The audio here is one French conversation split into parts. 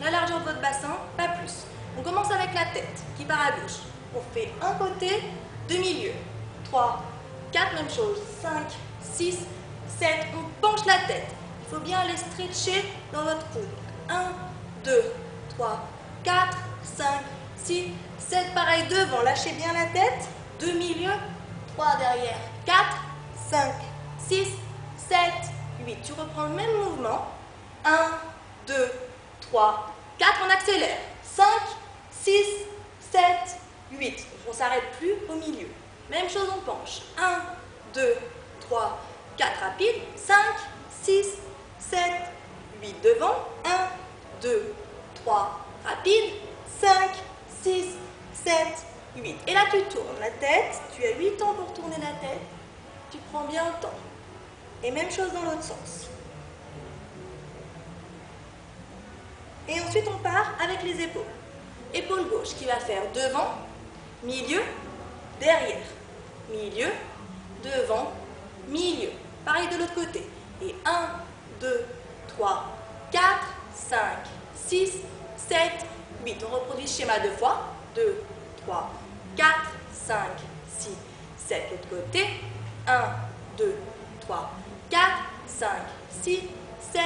la largeur de votre bassin, pas plus. On commence avec la tête qui part à gauche. On fait un côté, deux milieux. 3, 4, même chose. 5, 6, 7. On penche la tête. Il faut bien aller stretcher dans votre cou. 1, 2, 3, 4, 5, 6, 7. Pareil devant. Lâchez bien la tête. 2 milieux. 3 derrière. 4, 5, 6, 7, 8. Tu reprends le même mouvement. 1, 2, 3, 4. On accélère. 5, 6, 7, 8. On ne s'arrête plus au milieu. Même chose, on penche. 1, 2, 3, 4. Rapide. 5, 6, 7, 8. Devant. 1, 2, 3. Rapide. 5, 6, 7, 8. Et là, tu tournes la tête. Tu as 8 ans pour tourner la tête. Tu prends bien le temps. Et même chose dans l'autre sens. Et ensuite, on part avec les épaules. Épaule gauche qui va faire devant, milieu, derrière. Milieu, devant, milieu. Pareil de l'autre côté. Et 1, 2, 3, 4, 5, 6, 7, 8. On reproduit le schéma deux fois. 2, 3, 4, 5, 6, 7. L'autre côté. 1, 2, 3, 4, 5, 6, 7,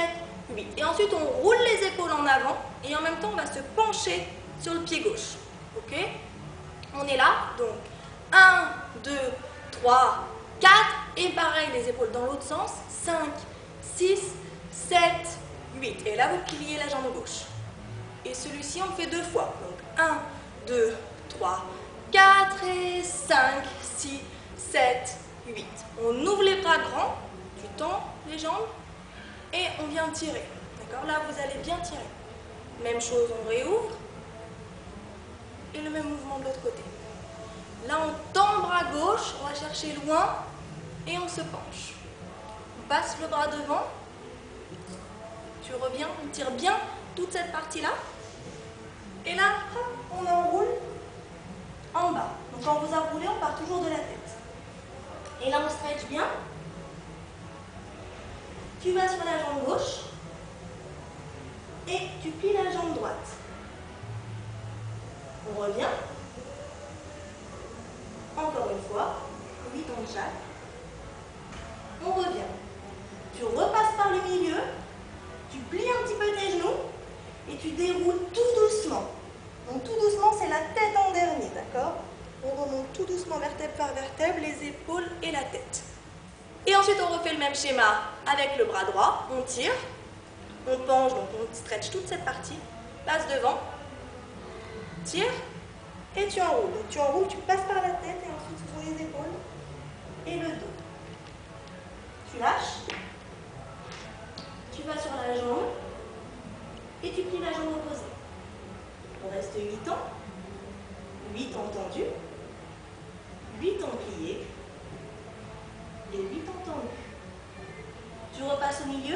8. Et ensuite, on roule les épaules en avant et en même temps, on va se pencher sur le pied gauche. Ok? On est là. Donc, 1, 2, 3, 4. Et pareil, les épaules dans l'autre sens. 5, 6, 7, 8. Et là, vous pliez la jambe gauche. Et celui-ci, on le fait deux fois. Donc, 1, 2, 3, 4 et 5, 6, 7, 8. On ouvre les bras grands. Tu tends les jambes. Et on vient tirer. D'accord? Là, vous allez bien tirer. Même chose, on réouvre. Et le même mouvement de l'autre côté. Là, on tend le bras gauche, on va chercher loin et on se penche. On passe le bras devant. Tu reviens, on tire bien toute cette partie-là. Et là, hop, on enroule en bas. Donc, quand vous enroulez, on part toujours de la tête. Et là, on stretch bien. Tu vas sur la jambe gauche et tu plies la jambe droite. On revient. Encore une fois. 8 en chaque. On revient. Tu repasses par le milieu. Tu plies un petit peu tes genoux et tu déroules tout doucement. Donc tout doucement, c'est la tête en dernier, d'accord? On remonte tout doucement vertèbre par vertèbre, les épaules et la tête. Et ensuite, on refait le même schéma avec le bras droit. On tire, on penche, donc on stretch toute cette partie. Passe devant, tire et tu enroules. Donc tu enroules, tu passes par la tête et ensuite sur les épaules et le dos. Tu lâches, tu vas sur la jambe et tu plies la jambe opposée. On reste 8 ans, 8 en tendu, 8 en plié. Et 8 en tendu. Tu repasses au milieu,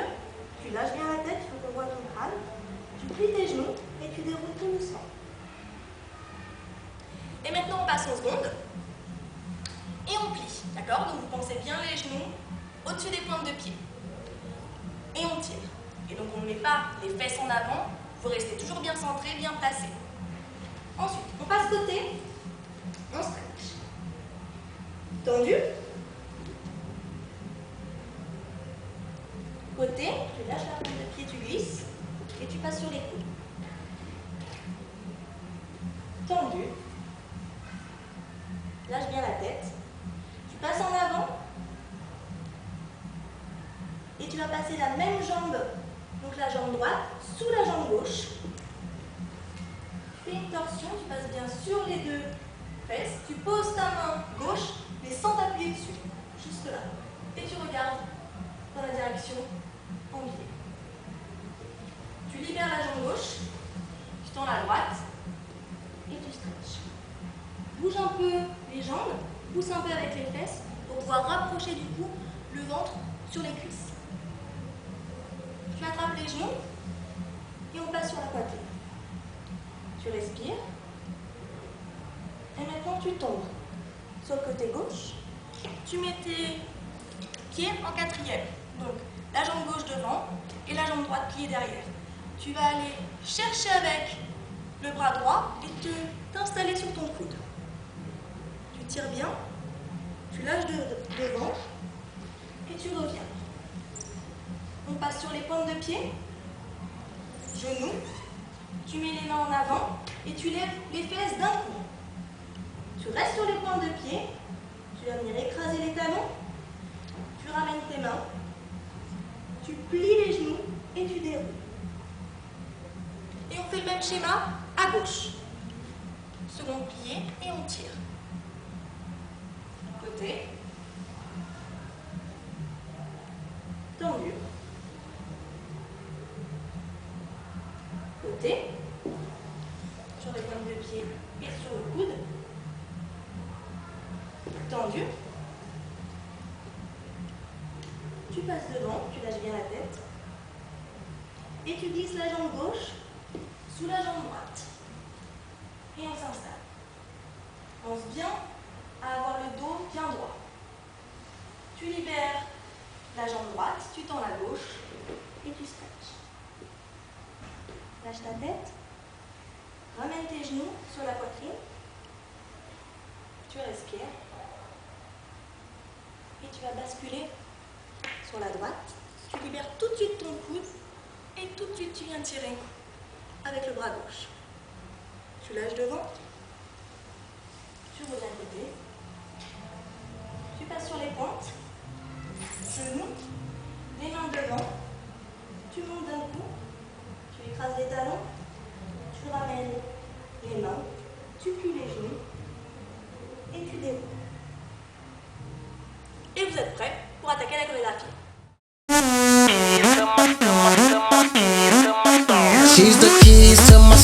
tu lâches bien la tête, il faut qu'on voit ton crâne. Tu plies tes genoux et tu déroules tout doucement. Et maintenant, on passe en seconde. Et on plie, d'accord? Donc, vous pensez bien les genoux au-dessus des pointes de pied. Et on tire. Et donc, on ne met pas les fesses en avant. Vous restez toujours bien centré, bien placé. Ensuite, on passe côté. On stretch. Tendu. Côté, tu lâches la pointe de pied, tu glisses et tu passes sur les coudes. Tendu. Lâche bien la tête. Tu passes en avant et tu vas passer la même jambe, donc la jambe droite, sous la jambe gauche. Tu fais une torsion, tu passes bien sur les deux fesses. Tu poses ta main gauche, mais sans t'appuyer dessus, juste là. Et tu regardes dans la direction enviée. Tu libères la jambe gauche, tu tends la droite et tu stretches. Bouge un peu les jambes, pousse un peu avec les fesses pour pouvoir rapprocher du coup le ventre sur les cuisses. Tu attrapes les genoux et on passe sur la poitrine. Tu respires et maintenant tu tombes sur le côté gauche. Tu mets tes pieds en quatrième. Donc la jambe gauche devant et la jambe droite pliée derrière. tu vas aller chercher avec le bras droit et t'installer sur ton coude. Tu tires bien, tu lâches devant et tu reviens. On passe sur les pointes de pied, genoux, tu mets les mains en avant et tu lèves les fesses d'un coup. Tu restes sur les pointes de pied, tu vas venir écraser les talons, tu ramènes tes mains, tu plies les genoux et tu déroules. Et on fait le même schéma à gauche. Second plié et on tire. Côté. Tendu. Côté. Sur les pointes de pied et sur le coude. Tendu. Tu passes devant, tu lâches bien la tête. Et tu glisses la jambe gauche sous la jambe droite. Et on s'installe. Pense bien à avoir le dos bien droit. Tu libères la jambe droite, tu tends la gauche et tu stretches. Lâche ta tête. Ramène tes genoux sur la poitrine. Tu respires. Et tu vas basculer sur la droite. Tu libères tout de suite ton coude et tout de suite tu viens tirer avec le bras gauche. Tu lâches devant. Tu reviens côté. Tu passes sur les pointes. Genoux. Les mains devant. Tu montes d'un coup. Tu écrases les talons. Tu ramènes les mains. Tu plies les genoux. Et tu déroules. Et vous êtes prêts pour attaquer la chorégraphie. She's the keys to my